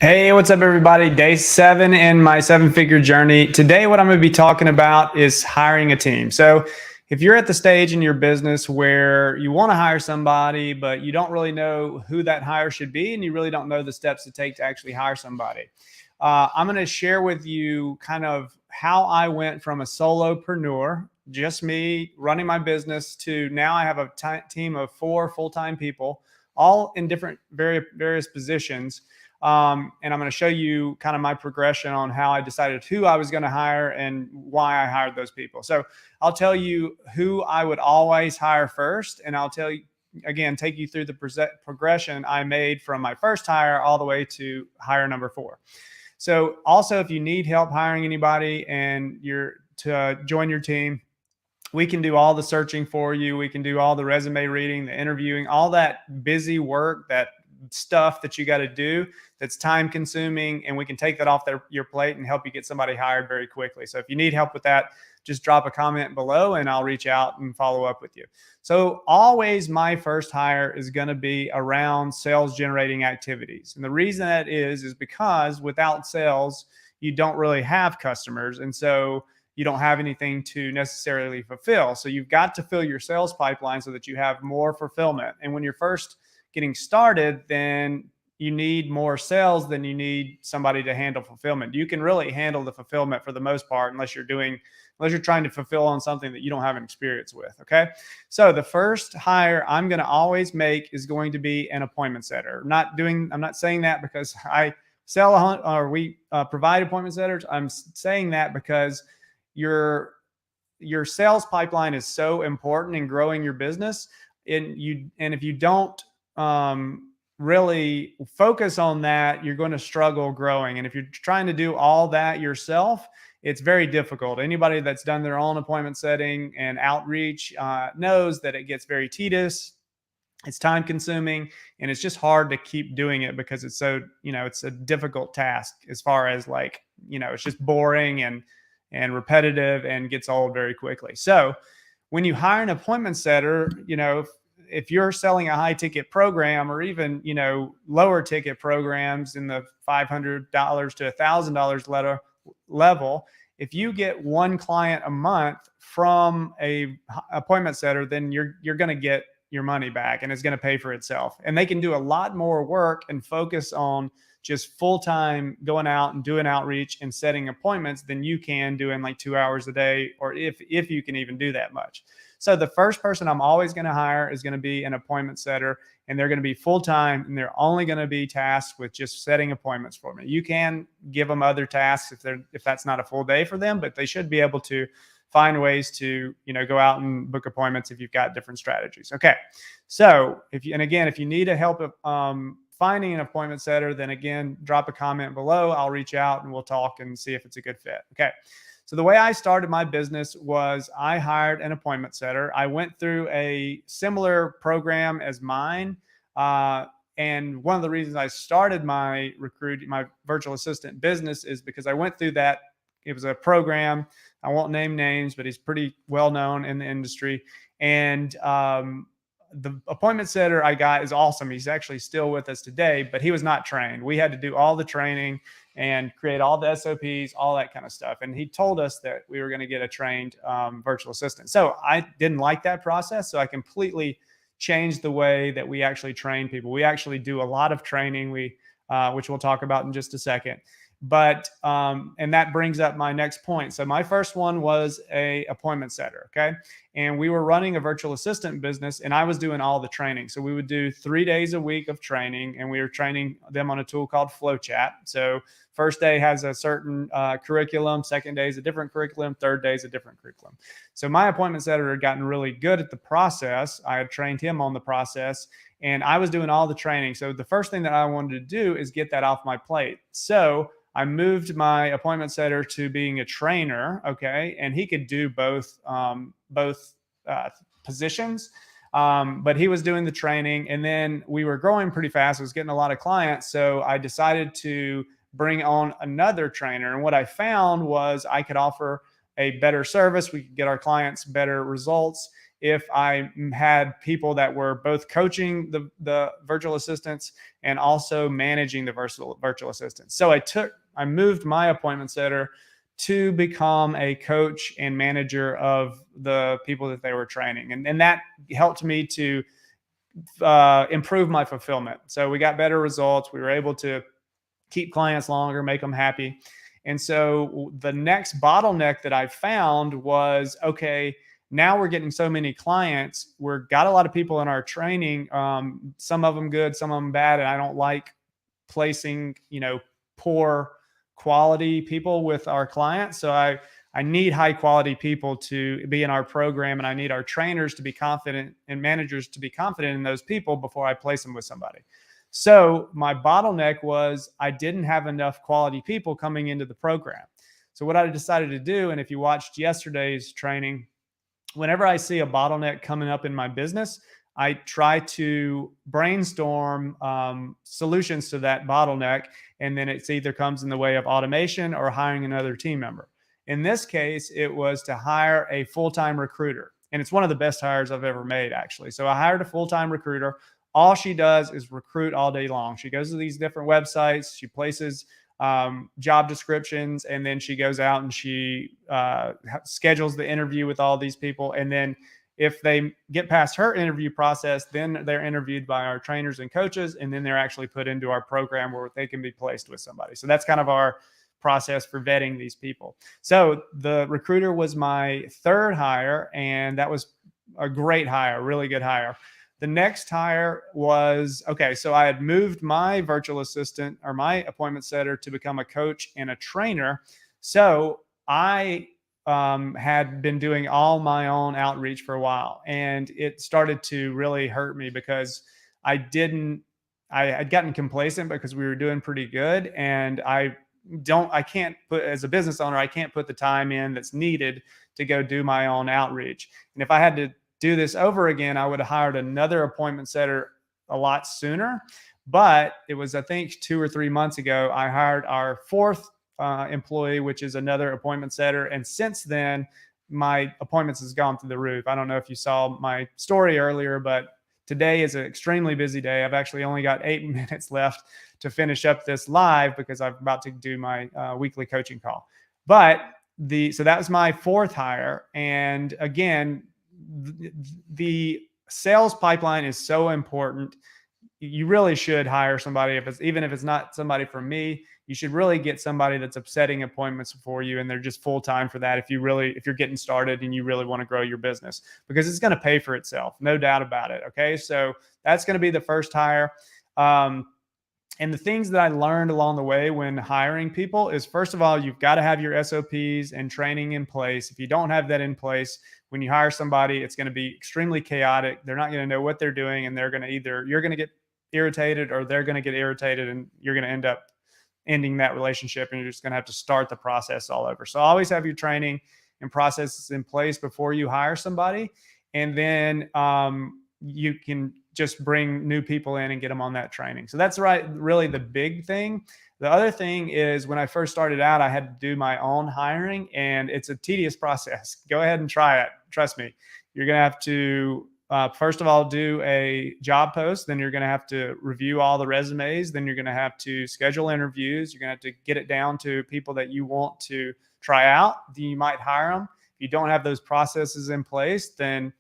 Hey, what's up, everybody? Day 7 in my 7-figure journey. Today, what I'm going to be talking about is hiring a team. So, if you're at the stage in your business where you want to hire somebody, but you don't really know who that hire should be, and you really don't know the steps to take to actually hire somebody, I'm going to share with you kind of how I went from a solopreneur, just me running my business, to now I have a team of 4 full-time people, all in different various positions. And I'm going to show you kind of my progression on how I decided who I was going to hire and why I hired those people. So I'll tell you who I would always hire first, and I'll tell you again, take you through the progression I made from my first hire all the way to hire number 4. So also, if you need help hiring anybody and you're to join your team, we can do all the searching for you. We can do all the resume reading, the interviewing, all that busy work, that stuff that you got to do that's time consuming, and we can take that off your plate and help you get somebody hired very quickly. So if you need help with that, just drop a comment below and I'll reach out and follow up with you. So always my first hire is going to be around sales generating activities. And the reason that is because without sales, you don't really have customers. And so you don't have anything to necessarily fulfill. So you've got to fill your sales pipeline so that you have more fulfillment. And when you're first getting started, then you need more sales than you need somebody to handle fulfillment. You can really handle the fulfillment for the most part, unless you're trying to fulfill on something that you don't have an experience with. Okay. So the first hire I'm going to always make is going to be an appointment setter. I'm not saying that because I we provide appointment setters. I'm saying that because your sales pipeline is so important in growing your business. And if you don't really focus on that, you're going to struggle growing. And if you're trying to do all that yourself, it's very difficult. Anybody that's done their own appointment setting and outreach knows that it gets very tedious. It's time consuming, and it's just hard to keep doing it because it's so, it's a difficult task as far as it's just boring and repetitive and gets old very quickly. So when you hire an appointment setter, if you're selling a high ticket program, or even, lower ticket programs in the $500 to $1,000 level, if you get one client a month from a appointment setter, then you're going to get your money back, and it's going to pay for itself. And they can do a lot more work and focus on just full-time going out and doing outreach and setting appointments than you can doing like 2 hours a day, or if you can even do that much. So the first person I'm always going to hire is going to be an appointment setter, and they're going to be full-time, and they're only going to be tasked with just setting appointments for me. You can give them other tasks if that's not a full day for them, but they should be able to find ways to, go out and book appointments if you've got different strategies. Okay. So if you need help finding an appointment setter, then again, drop a comment below. I'll reach out and we'll talk and see if it's a good fit. Okay. So the way I started my business was I hired an appointment setter. I went through a similar program as mine. And one of the reasons I started my virtual assistant business is because I went through that. It was a program. I won't name names, but he's pretty well known in the industry. And the appointment setter I got is awesome. He's actually still with us today, but he was not trained. We had to do all the training and create all the SOPs, all that kind of stuff. And he told us that we were going to get a trained virtual assistant. So I didn't like that process. So I completely changed the way that we actually train people. We actually do a lot of training, which we'll talk about in just a second. But, and that brings up my next point. So my first one was a appointment setter. Okay. And we were running a virtual assistant business, and I was doing all the training. So we would do 3 days a week of training, and we were training them on a tool called FlowChat. So first day has a certain curriculum, second day is a different curriculum, third day is a different curriculum. So my appointment setter had gotten really good at the process. I had trained him on the process, and I was doing all the training. So the first thing that I wanted to do is get that off my plate. So I moved my appointment setter to being a trainer. Okay. And he could do both positions. But he was doing the training, and then we were growing pretty fast. I was getting a lot of clients. So I decided to bring on another trainer. And what I found was I could offer a better service. We could get our clients better results if I had people that were both coaching the virtual assistants and also managing the virtual assistants. So I moved my appointment setter to become a coach and manager of the people that they were training. And that helped me to improve my fulfillment. So we got better results. We were able to keep clients longer, make them happy. And so the next bottleneck that I found was, okay, now we're getting so many clients. We've got a lot of people in our training, some of them good, some of them bad. And I don't like placing, poor quality people with our clients. So I need high quality people to be in our program, and I need our trainers to be confident and managers to be confident in those people before I place them with somebody. So my bottleneck was I didn't have enough quality people coming into the program. So what I decided to do, and if you watched yesterday's training, whenever I see a bottleneck coming up in my business, I try to brainstorm solutions to that bottleneck. And then it's either comes in the way of automation or hiring another team member. In this case, it was to hire a full-time recruiter. And it's one of the best hires I've ever made, actually. So I hired a full-time recruiter. All she does is recruit all day long. She goes to these different websites. She places job descriptions, and then she goes out and she schedules the interview with all these people. And then if they get past her interview process, then they're interviewed by our trainers and coaches, and then they're actually put into our program where they can be placed with somebody. So that's kind of our process for vetting these people. So the recruiter was my third hire, and that was a great hire, really good hire. The next hire was, okay, so I had moved my virtual assistant or my appointment setter to become a coach and a trainer. So I had been doing all my own outreach for a while, and it started to really hurt me because I had gotten complacent because we were doing pretty good. And I can't put, as a business owner, I can't put the time in that's needed to go do my own outreach. And if I had to do this over again, I would have hired another appointment setter a lot sooner. But it was, I think, 2 or 3 months ago, I hired our fourth employee, which is another appointment setter. And since then, my appointments has gone through the roof. I don't know if you saw my story earlier, but today is an extremely busy day. I've actually only got 8 minutes left to finish up this live because I'm about to do my weekly coaching call. But so that was my fourth hire. And again, the sales pipeline is so important. You really should hire somebody, even if it's not somebody from me. You should really get somebody that's setting appointments for you, and they're just full time for that. If you're getting started and you really want to grow your business, because it's going to pay for itself, no doubt about it. Okay, so that's going to be the first hire. And the things that I learned along the way when hiring people is, first of all, you've got to have your SOPs and training in place. If you don't have that in place, when you hire somebody, it's going to be extremely chaotic. They're not going to know what they're doing, and you're going to get irritated, or they're going to get irritated, and you're going to end up ending that relationship, and you're just going to have to start the process all over. So always have your training and processes in place before you hire somebody. And then you can just bring new people in and get them on that training. So that's really the big thing. The other thing is, when I first started out, I had to do my own hiring, and it's a tedious process. Go ahead and try it. Trust me. You're going to have to, first of all, do a job post. Then you're going to have to review all the resumes. Then you're going to have to schedule interviews. You're going to have to get it down to people that you want to try out. Then you might hire them. If you don't have those processes in place, then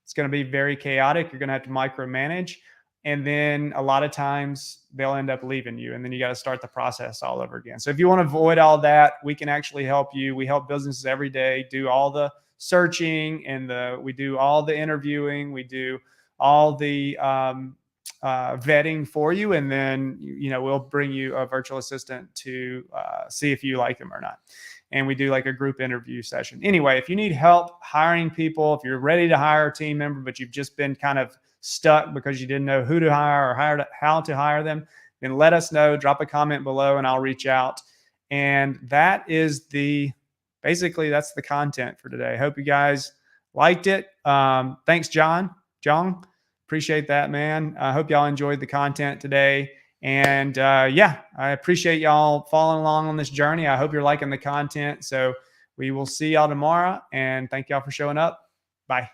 it's going to be very chaotic. You're going to have to micromanage. And then a lot of times they'll end up leaving you, and then you got to start the process all over again. So if you want to avoid all that, we can actually help you. We help businesses every day do all the searching, and we do all the interviewing. We do all the vetting for you. And then, we'll bring you a virtual assistant to see if you like them or not. And we do like a group interview session. Anyway, if you need help hiring people, if you're ready to hire a team member, but you've just been kind of stuck because you didn't know who to hire or how to hire them, then let us know. Drop a comment below and I'll reach out. And that is basically that's the content for today. Hope you guys liked it. Thanks, John. Appreciate that, man. I hope y'all enjoyed the content today. And I appreciate y'all following along on this journey. I hope you're liking the content. So We will see y'all tomorrow. And thank y'all for showing up. Bye.